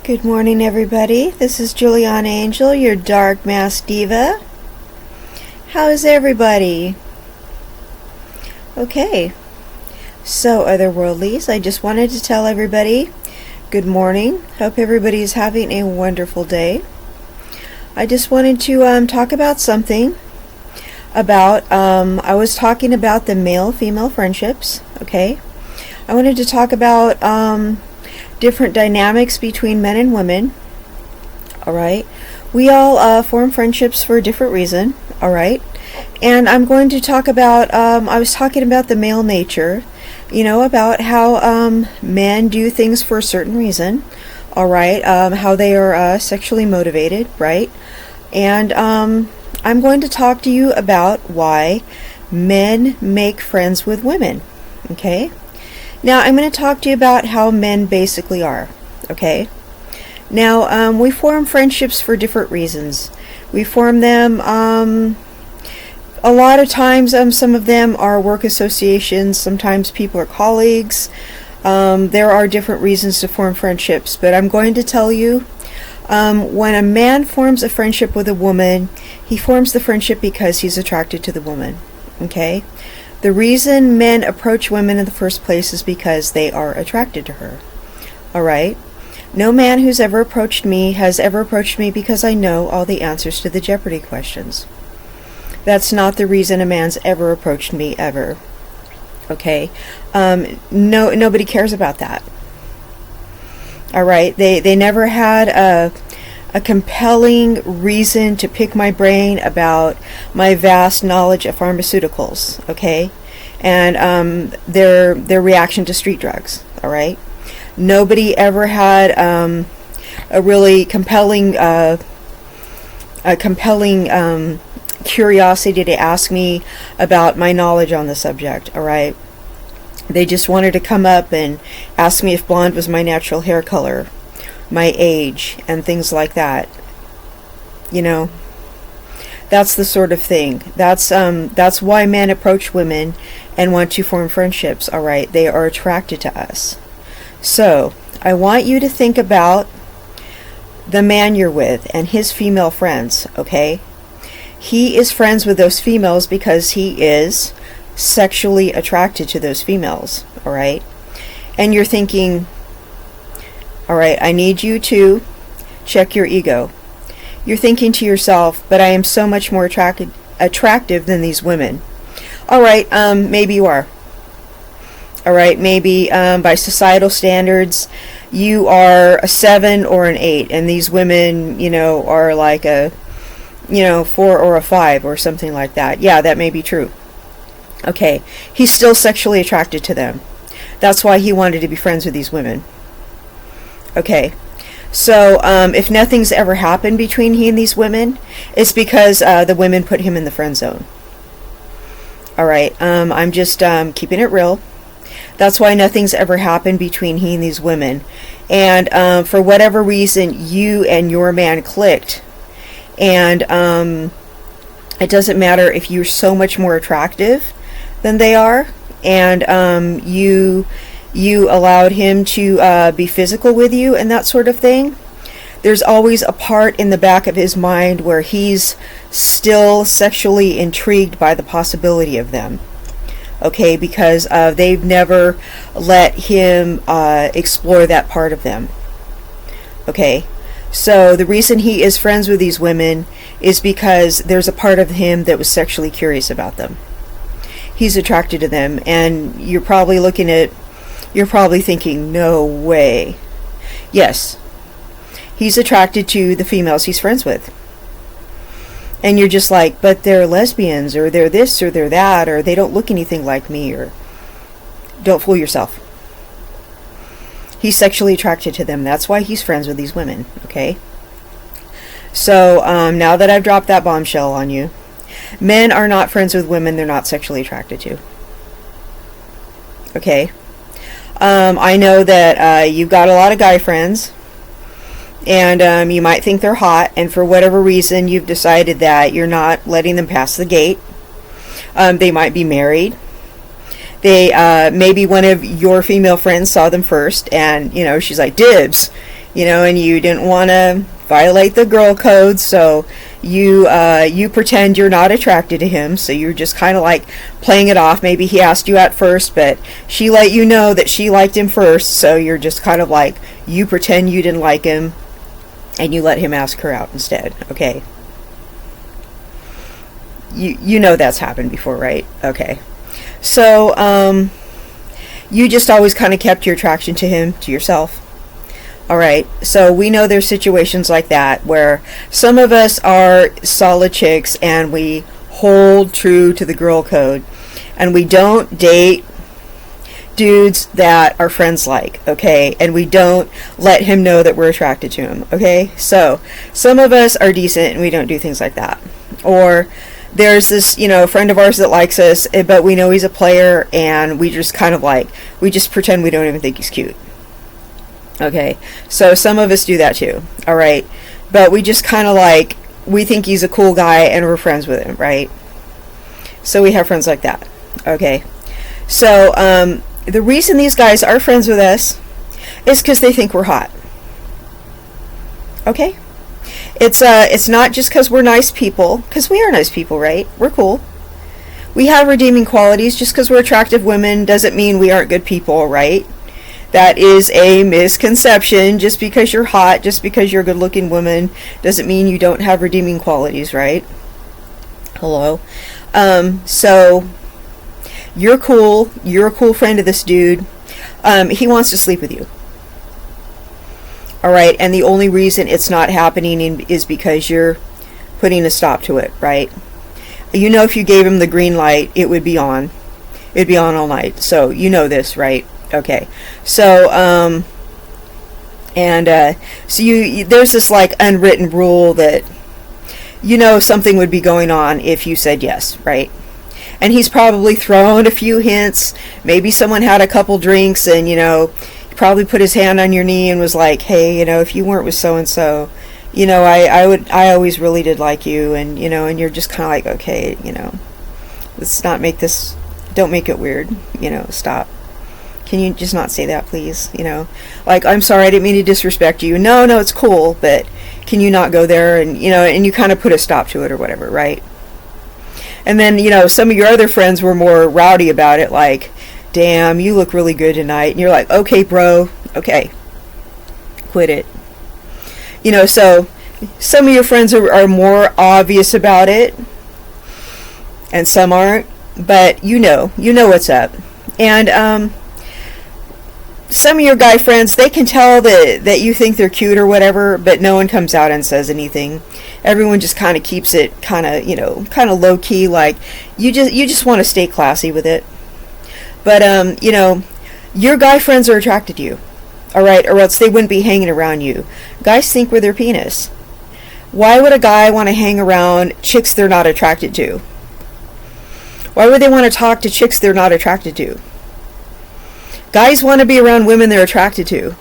Good morning, everybody. This is Juliana Angel, your Dark Mask Diva. How is everybody? Okay, so otherworldlies, I just wanted to tell everybody good morning. Hope everybody is having a wonderful day. I just wanted to talk about something about, I was talking about the male-female friendships, okay? I wanted to talk about different dynamics between men and women. Alright, we all form friendships for a different reason. Alright, and I'm going to talk about, I was talking about the male nature, about how men do things for a certain reason. Alright, how they are sexually motivated, right? And I'm going to talk to you about why men make friends with women. Okay? Now, I'm going to talk to you about how men basically are, okay? Now, we form friendships for different reasons. We form them, a lot of times, some of them are work associations, sometimes people are colleagues. There are different reasons to form friendships, but I'm going to tell you, when a man forms a friendship with a woman, he forms the friendship because he's attracted to the woman, okay? The reason men approach women in the first place is because they are attracted to her. Alright? No man who's ever approached me has ever approached me because I know all the answers to the Jeopardy questions. That's not the reason a man's ever approached me, ever. Okay? Nobody cares about that. Alright? They never had a compelling reason to pick my brain about my vast knowledge of pharmaceuticals, okay? And their reaction to street drugs, alright? Nobody ever had a really compelling curiosity to ask me about my knowledge on the subject, alright? They just wanted to come up and ask me if blonde was my natural hair color, my age, and things like that. That's the sort of thing. That's why men approach women and want to form friendships. All right, they are attracted to us. So I want you to think about the man you're with and his female friends. Okay, he is friends with those females because he is sexually attracted to those females. All right, and you're thinking, alright, I need you to check your ego. You're thinking to yourself, but I am so much more attractive than these women. Alright, maybe you are. Alright, maybe by societal standards, you are a 7 or an 8, and these women, are like a, 4 or a 5 or something like that. Yeah, that may be true. Okay, he's still sexually attracted to them. That's why he wanted to be friends with these women. Okay, so if nothing's ever happened between he and these women, it's because the women put him in the friend zone. Alright, I'm just keeping it real. That's why nothing's ever happened between he and these women. And for whatever reason, you and your man clicked. And it doesn't matter if you're so much more attractive than they are, and you allowed him to be physical with you and that sort of thing. There's always a part in the back of his mind where he's still sexually intrigued by the possibility of them. Okay, because they've never let him explore that part of them. Okay, so the reason he is friends with these women is because there's a part of him that was sexually curious about them. He's attracted to them, and you're probably thinking, no way. Yes, he's attracted to the females he's friends with. And you're just like, but they're lesbians, or they're this, or they're that, or they don't look anything like me, or... Don't fool yourself. He's sexually attracted to them. That's why he's friends with these women, okay? So, now that I've dropped that bombshell on you, men are not friends with women they're not sexually attracted to. Okay? I know that you've got a lot of guy friends, and you might think they're hot, and for whatever reason you've decided that you're not letting them pass the gate. They might be married. They maybe one of your female friends saw them first, and she's like, dibs, and you didn't want to violate the girl code, so you pretend you're not attracted to him, so you're just kind of like playing it off. Maybe he asked you out first, but she let you know that she liked him first, so you're just kind of like, you pretend you didn't like him, and you let him ask her out instead, okay? You know that's happened before, right? Okay. So, you just always kind of kept your attraction to him to yourself. Alright, so we know there's situations like that where some of us are solid chicks and we hold true to the girl code and we don't date dudes that our friends like, okay? And we don't let him know that we're attracted to him, okay? So, some of us are decent and we don't do things like that. Or there's this, friend of ours that likes us, but we know he's a player and we just kind of like, we just pretend we don't even think he's cute. Okay, so some of us do that too, alright? But we just kind of like, we think he's a cool guy and we're friends with him, right? So we have friends like that, okay? So, the reason these guys are friends with us is because they think we're hot. Okay? It's not just because we're nice people, because we are nice people, right? We're cool. We have redeeming qualities. Just because we're attractive women doesn't mean we aren't good people, right? That is a misconception. Just because you're hot, just because you're a good-looking woman, doesn't mean you don't have redeeming qualities, right? Hello? So, you're cool. You're a cool friend of this dude. He wants to sleep with you. Alright, and the only reason it's not happening is because you're putting a stop to it, right? If you gave him the green light, it would be on. It'd be on all night. So, you know this, right? Okay. So, so there's this like unwritten rule that something would be going on if you said yes, right? And he's probably thrown a few hints. Maybe someone had a couple drinks and, probably put his hand on your knee and was like, hey, if you weren't with so-and-so, I always really did like you, and, and you're just kind of like, okay, let's not make this, don't make it weird, stop. Can you just not say that, please? Like, I'm sorry, I didn't mean to disrespect you. No, it's cool, but can you not go there? And, and you kind of put a stop to it or whatever, right? And then, some of your other friends were more rowdy about it, like, damn, you look really good tonight. And you're like, okay, bro, okay, quit it. So some of your friends are more obvious about it, and some aren't, but you know what's up. And some of your guy friends, they can tell that you think they're cute or whatever, but no one comes out and says anything. Everyone just kind of keeps it kind of low key, like you just want to stay classy with it. But, your guy friends are attracted to you, alright, or else they wouldn't be hanging around you. Guys think with their penis. Why would a guy want to hang around chicks they're not attracted to? Why would they want to talk to chicks they're not attracted to? Guys want to be around women they're attracted to.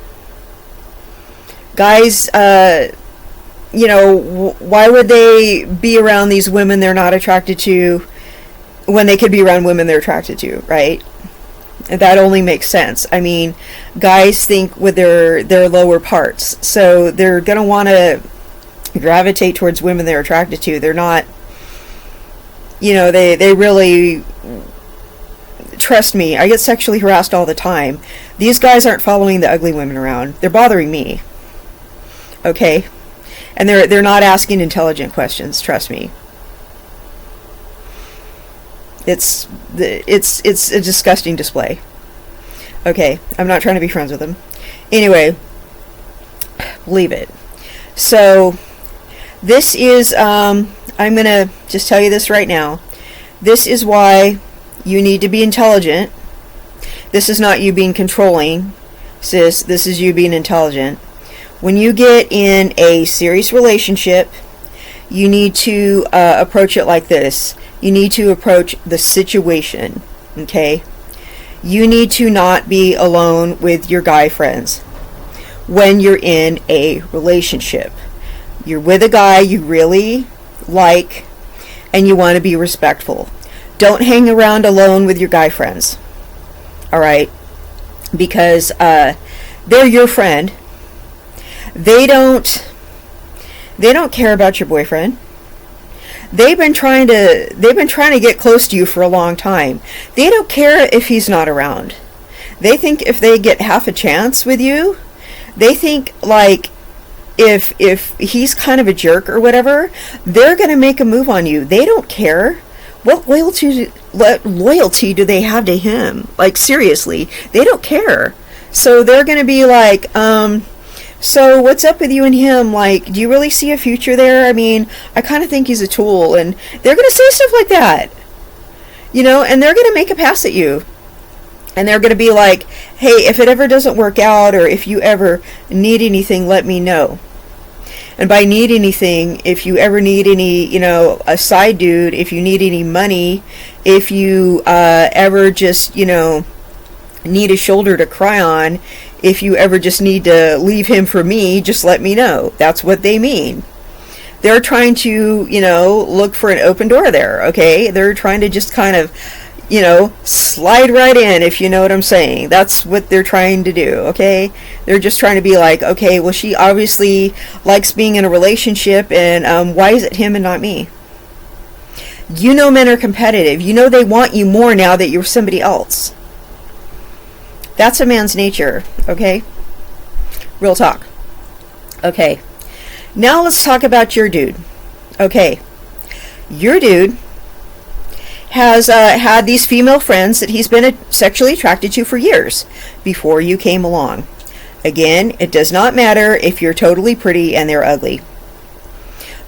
Guys, why would they be around these women they're not attracted to when they could be around women they're attracted to, right? That only makes sense. I mean, guys think with their lower parts, so they're going to want to gravitate towards women they're attracted to. They're not, they really, trust me, I get sexually harassed all the time. These guys aren't following the ugly women around. They're bothering me. Okay? And they're not asking intelligent questions, trust me. It's a disgusting display. Okay, I'm not trying to be friends with them. Anyway, believe it. So, this is, I'm going to just tell you this right now. This is why you need to be intelligent. This is not you being controlling, sis. This is you being intelligent. When you get in a serious relationship, you need to approach it like this. You need to approach the situation, okay? You need to not be alone with your guy friends when you're in a relationship. You're with a guy you really like and you want to be respectful. Don't hang around alone with your guy friends, alright? Because they're your friend. They don't care about your boyfriend. They've been trying to get close to you for a long time. They don't care if he's not around. They think if they get half a chance with you, they think like if he's kind of a jerk or whatever, they're going to make a move on you. They don't care. What loyalty do they have to him? Like, seriously, they don't care. So they're going to be like, so what's up with you and him? Like, do you really see a future there? I mean, I kind of think he's a tool. And they're going to say stuff like that. You know, and they're going to make a pass at you. And they're going to be like, hey, if it ever doesn't work out, or if you ever need anything, let me know. And by need anything, if you ever need any, you know, a side dude, if you need any money, if you ever just, you know, need a shoulder to cry on, if you ever just need to leave him for me, just let me know. That's what they mean. They're trying to, you know, look for an open door there, okay? They're trying to just kind of, you know, slide right in, if you know what I'm saying. That's what they're trying to do, okay? They're just trying to be like, okay, well, she obviously likes being in a relationship, and why is it him and not me? You know men are competitive. You know they want you more now that you're somebody else. That's a man's nature, okay? Real talk. Okay. Now let's talk about your dude. Okay. Your dude has had these female friends that he's been sexually attracted to for years before you came along. Again, it does not matter if you're totally pretty and they're ugly.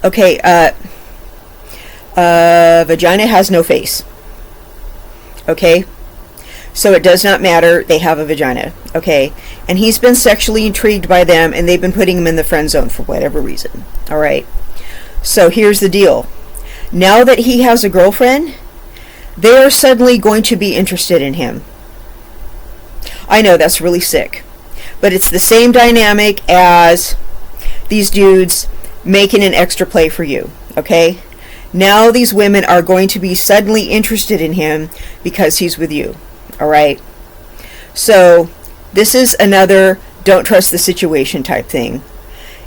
Okay, vagina has no face. Okay? So it does not matter, they have a vagina. Okay? And he's been sexually intrigued by them, and they've been putting him in the friend zone for whatever reason. Alright? So here's the deal. Now that he has a girlfriend, they are suddenly going to be interested in him. I know, that's really sick. But it's the same dynamic as these dudes making an extra play for you. Okay? Now these women are going to be suddenly interested in him because he's with you. Alright? So, this is another don't trust the situation type thing.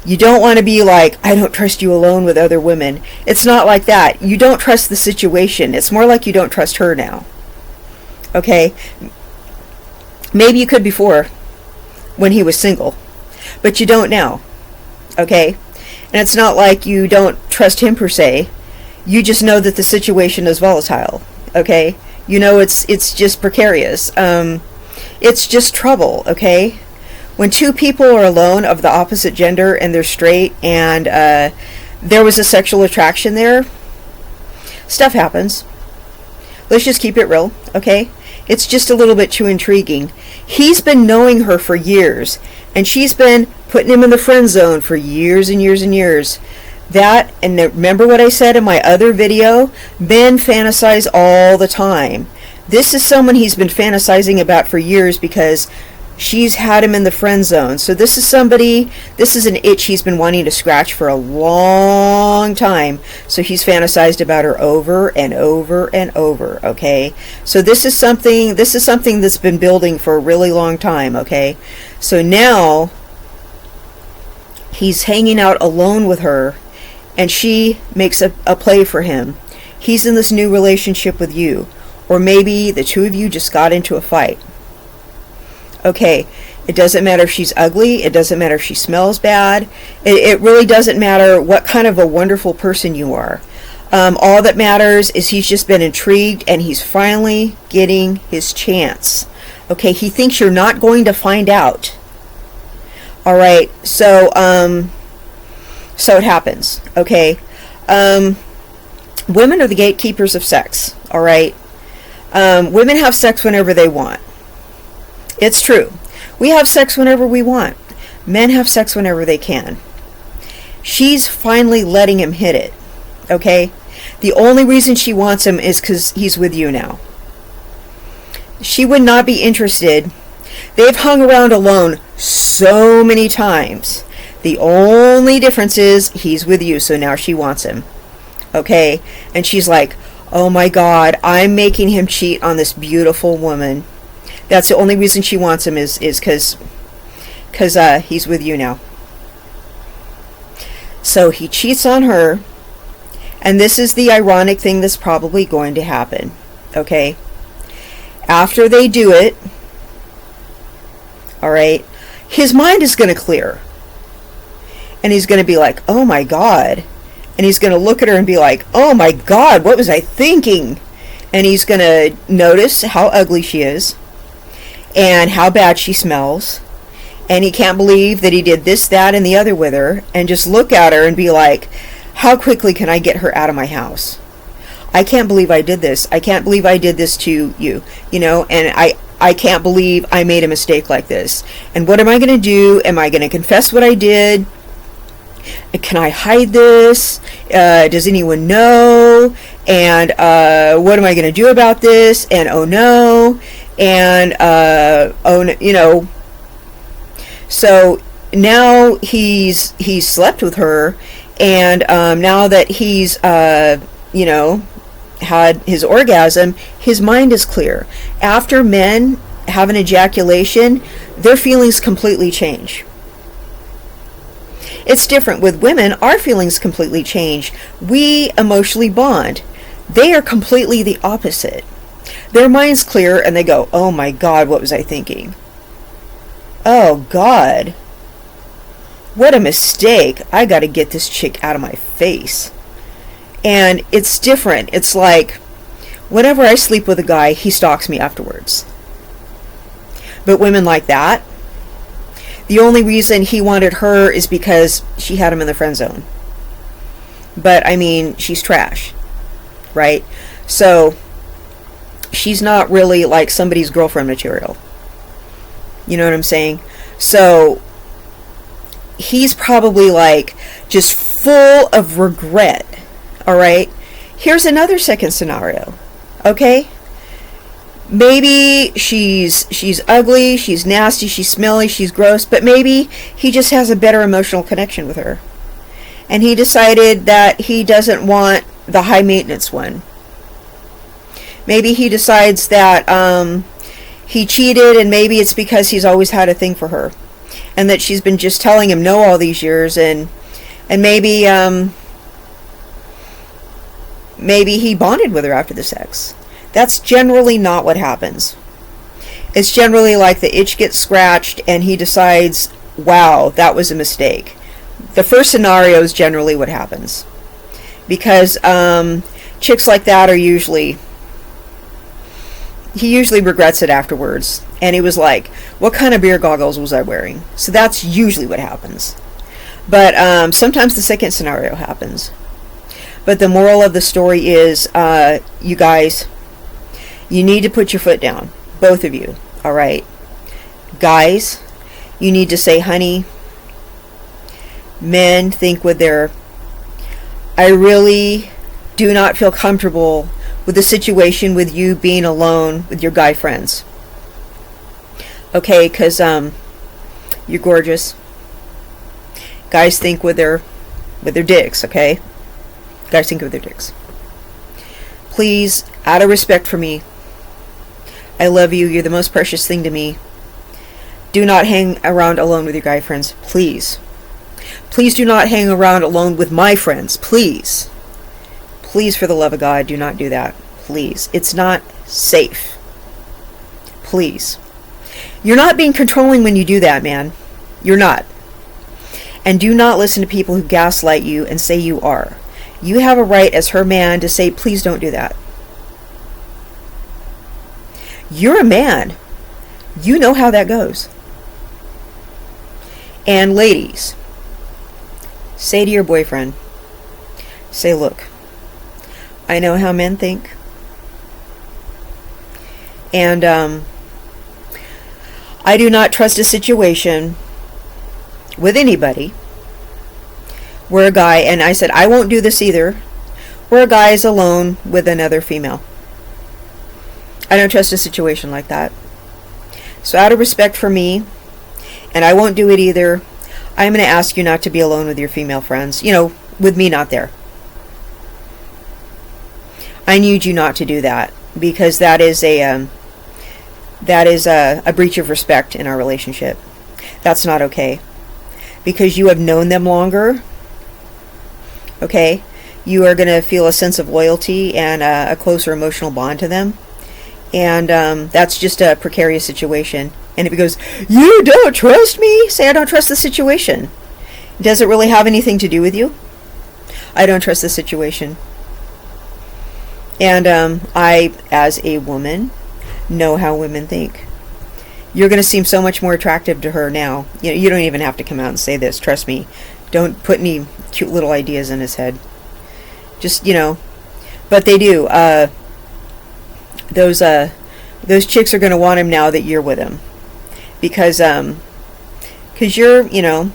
You don't want to be like, I don't trust you alone with other women. It's not like that. You don't trust the situation. It's more like you don't trust her now. Okay? Maybe you could before, when he was single. But you don't now. Okay? And it's not like you don't trust him per se. You just know that the situation is volatile. Okay? You know it's just precarious. It's just trouble. Okay? When two people are alone of the opposite gender and they're straight and there was a sexual attraction there, stuff happens. Let's just keep it real, okay? It's just a little bit too intriguing. He's been knowing her for years, and she's been putting him in the friend zone for years and years and years. That, and remember what I said in my other video? Men fantasize all the time. This is someone he's been fantasizing about for years because she's had him in the friend zone. So this is an itch he's been wanting to scratch for a long time. So he's fantasized about her over and over and over, okay? So this is something that's been building for a really long time, okay? So now he's hanging out alone with her, and she makes a play for him. He's in this new relationship with you. Or maybe the two of you just got into a fight. Okay, it doesn't matter if she's ugly. It doesn't matter if she smells bad. It really doesn't matter what kind of a wonderful person you are. All that matters is he's just been intrigued and he's finally getting his chance. Okay, he thinks you're not going to find out. Alright, so it happens. Okay, women are the gatekeepers of sex. Alright, women have sex whenever they want. It's true. We have sex whenever we want. Men have sex whenever they can. She's finally letting him hit it. Okay? The only reason she wants him is because he's with you now. She would not be interested. They've hung around alone so many times. The only difference is he's with you, so now she wants him. Okay? And she's like, oh my God, I'm making him cheat on this beautiful woman. That's the only reason she wants him is because he's with you now. So he cheats on her, and this is the ironic thing that's probably going to happen, okay? After they do it, all right, his mind is going to clear. And he's going to be like, oh my God. And he's going to look at her and be like, oh my God, what was I thinking? And he's going to notice how ugly she is and how bad she smells. And he can't believe that he did this, that, and the other with her. And just look at her and be like, how quickly can I get her out of my house? I can't believe I did this. I can't believe I did this to you, you know, and I can't believe I made a mistake like this. And what am I going to do? Am I going to confess what I did? Can I hide this? Does anyone know? And what am I going to do about this? And oh no. And oh no, you know. So now he's slept with her, and now that he's you know, had his orgasm, his mind is clear. After men have an ejaculation, their feelings completely change. It's different with women. Our feelings completely change. We emotionally bond. They are completely the opposite. Their mind's clear and they go, oh my God, what was I thinking? Oh God, what a mistake. I gotta get this chick out of my face. And it's different. It's like, whenever I sleep with a guy, he stalks me afterwards. But women like that, the only reason he wanted her is because she had him in the friend zone. But, I mean, she's trash, right? So, she's not really like somebody's girlfriend material. You know what I'm saying? So, he's probably like just full of regret. All right, here's another second scenario, okay? Maybe she's ugly, she's nasty, she's smelly, she's gross, but maybe he just has a better emotional connection with her. And he decided that he doesn't want the high maintenance one. Maybe he decides that he cheated, and maybe it's because he's always had a thing for her. And that she's been just telling him no all these years, and maybe maybe he bonded with her after the sex. That's generally not what happens. It's generally like the itch gets scratched and he decides, wow, that was a mistake. The first scenario is generally what happens. Because chicks like that are usually, he usually regrets it afterwards. And he was like, what kind of beer goggles was I wearing? So that's usually what happens. But sometimes the second scenario happens. But the moral of the story is, you guys, you need to put your foot down. Both of you. All right. Guys, you need to say, honey, men think with their, I really do not feel comfortable with the situation with you being alone with your guy friends. Okay, because you're gorgeous. Guys think with their dicks, okay? Guys think with their dicks. Please, out of respect for me, I love you. You're the most precious thing to me. Do not hang around alone with your guy friends. Please. Please do not hang around alone with my friends. Please. Please, for the love of God, do not do that. Please. It's not safe. Please. You're not being controlling when you do that, man. You're not. And do not listen to people who gaslight you and say you are. You have a right as her man to say, please don't do that. You're a man. You know how that goes. And ladies, say to your boyfriend, say, look, I know how men think. And I do not trust a situation with anybody where a guy, and I said, I won't do this either, where a guy is alone with another female. I don't trust a situation like that. So out of respect for me, and I won't do it either, I'm going to ask you not to be alone with your female friends. You know, with me not there. I need you not to do that, because that is a breach of respect in our relationship. That's not okay. Because you have known them longer, Okay? You are going to feel a sense of loyalty and a closer emotional bond to them. And that's just a precarious situation. And if he goes, you don't trust me? Say, I don't trust the situation. Does it really have anything to do with you? I don't trust the situation. And I, as a woman, know how women think. You're going to seem so much more attractive to her now. You don't even have to come out and say this. Trust me. Don't put any cute little ideas in his head. Just, but they do. Those chicks are going to want him now that you're with him. Because you're, you're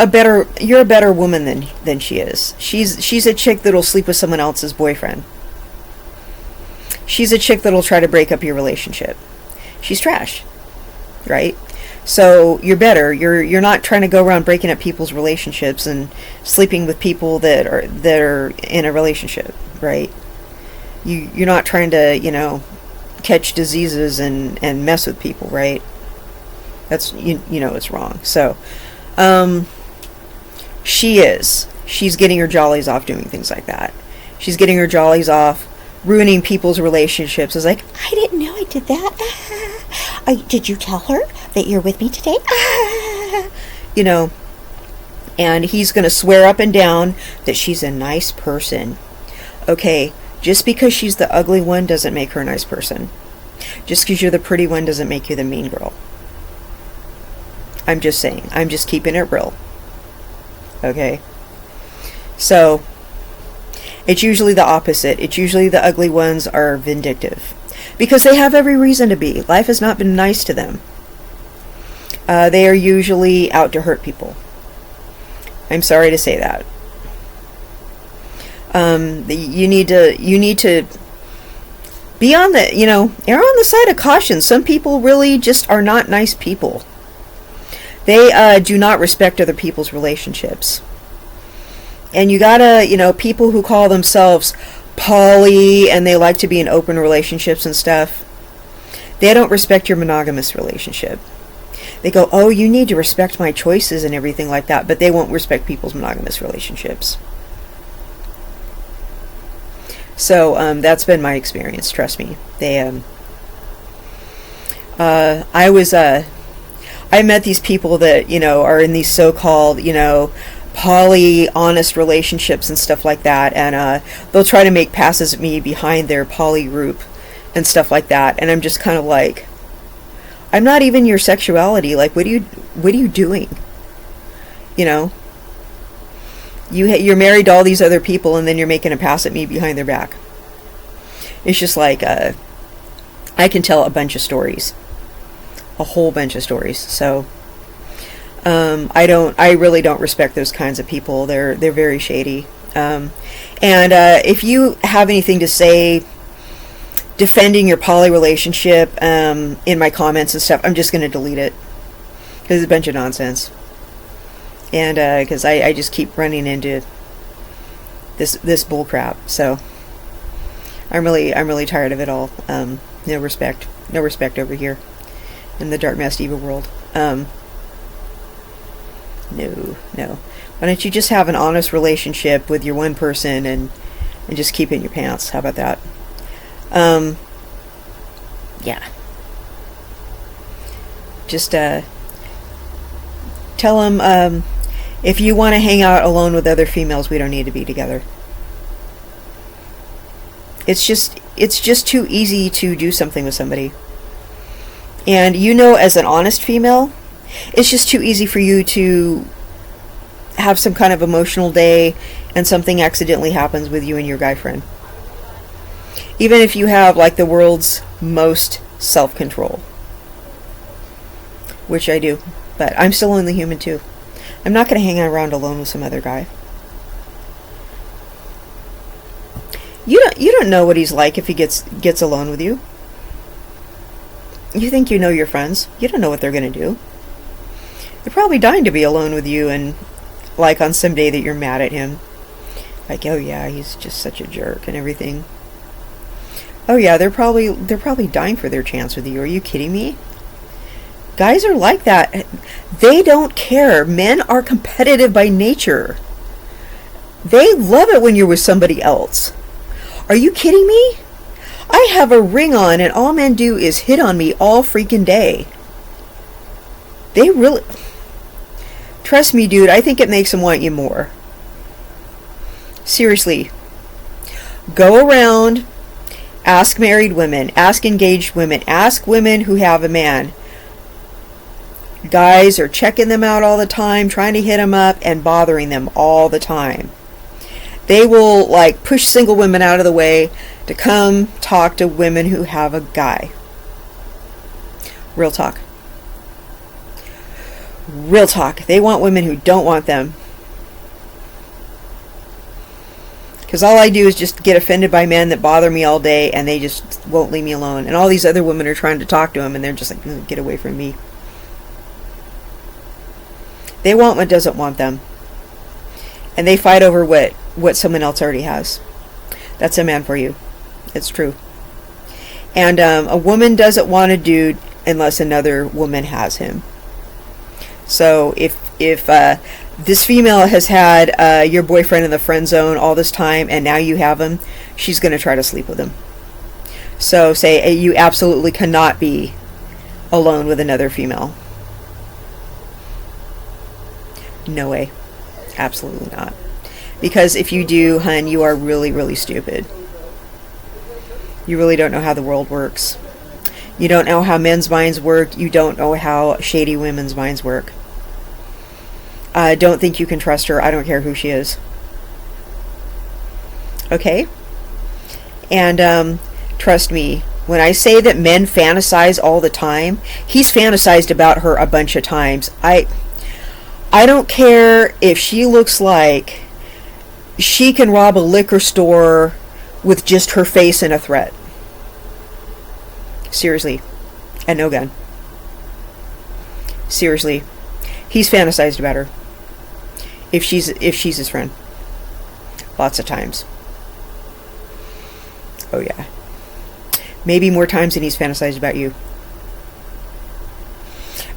a better woman than she is. She's a chick that'll sleep with someone else's boyfriend. She's a chick that'll try to break up your relationship. She's trash, right? So you're better. You're not trying to go around breaking up people's relationships and sleeping with people that are in a relationship, right? You're not trying to catch diseases and mess with people, right? That's it's wrong. So she's getting her jollies off doing things like that. She's getting her jollies off ruining people's relationships. It's like, I didn't know I did that. Did you tell her that you're with me today? And he's going to swear up and down that she's a nice person. Okay, just because she's the ugly one doesn't make her a nice person. Just because you're the pretty one doesn't make you the mean girl. I'm just saying. I'm just keeping it real. Okay? So, it's usually the opposite. It's usually the ugly ones are vindictive. Because they have every reason to be. Life has not been nice to them. They are usually out to hurt people. I'm sorry to say that. You need to be on the, err on the side of caution. Some people really just are not nice people. They do not respect other people's relationships. And you gotta, people who call themselves poly and they like to be in open relationships and stuff, they don't respect your monogamous relationship. They go, oh, you need to respect my choices and everything like that, but they won't respect people's monogamous relationships. So that's been my experience, trust me. I met these people that, are in these so-called, poly honest relationships and stuff like that, and they'll try to make passes at me behind their poly group and stuff like that, and I'm just kind of like, I'm not even your sexuality. Like, what are you doing? You're married to all these other people, and then you're making a pass at me behind their back. It's just like I can tell a bunch of stories, a whole bunch of stories. So I really don't respect those kinds of people. They're very shady. And if you have anything to say defending your poly relationship in my comments and stuff, I'm just going to delete it because it's a bunch of nonsense. And because I just keep running into this bull crap. So I'm really tired of it all. No respect over here in the Dark Mass Diva world. No. Why don't you just have an honest relationship with your one person and just keep it in your pants? How about that? Yeah. Just tell them if you want to hang out alone with other females, we don't need to be together. It's just too easy to do something with somebody. And as an honest female, it's just too easy for you to have some kind of emotional day and something accidentally happens with you and your guy friend. Even if you have like the world's most self-control. Which I do. But I'm still only human too. I'm not going to hang around alone with some other guy. You don't know what he's like if he gets alone with you. You think you know your friends. You don't know what they're going to do. They're probably dying to be alone with you, and like on some day that you're mad at him. Like, oh yeah, he's just such a jerk and everything. Oh yeah, they're probably dying for their chance with you. Are you kidding me? Guys are like that. They don't care. Men are competitive by nature. They love it when you're with somebody else. Are you kidding me? I have a ring on and all men do is hit on me all freaking day. They really... Trust me, dude, I think it makes them want you more. Seriously. Go around, ask married women, ask engaged women, ask women who have a man. Guys are checking them out all the time, trying to hit them up and bothering them all the time. They will like push single women out of the way to come talk to women who have a guy. Real talk. Real talk. They want women who don't want them. Because all I do is just get offended by men that bother me all day and they just won't leave me alone. And all these other women are trying to talk to them and they're just like, get away from me. They want what doesn't want them. And they fight over what someone else already has. That's a man for you. It's true. And a woman doesn't want a dude unless another woman has him. So if this female has had your boyfriend in the friend zone all this time and now you have him, she's going to try to sleep with him. So say you absolutely cannot be alone with another female. No way. Absolutely not. Because if you do, hun, you are really, really stupid. You really don't know how the world works. You don't know how men's minds work. You don't know how shady women's minds work. Don't think you can trust her. I don't care who she is. Okay? And trust me, when I say that men fantasize all the time, he's fantasized about her a bunch of times. I don't care if she looks like she can rob a liquor store with just her face and a threat. Seriously. And no gun. Seriously. He's fantasized about her. If she's his friend. Lots of times. Oh yeah. Maybe more times than he's fantasized about you.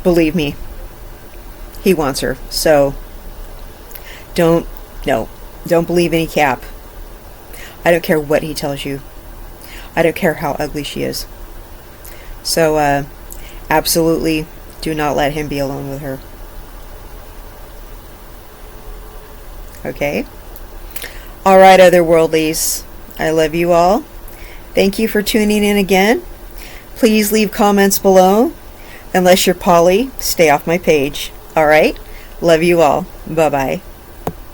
Believe me. He wants her. So don't believe any cap. I don't care what he tells you. I don't care how ugly she is. So absolutely do not let him be alone with her. Okay? Alright, otherworldlies. I love you all. Thank you for tuning in again. Please leave comments below. Unless you're poly, stay off my page. Alright? Love you all. Bye-bye.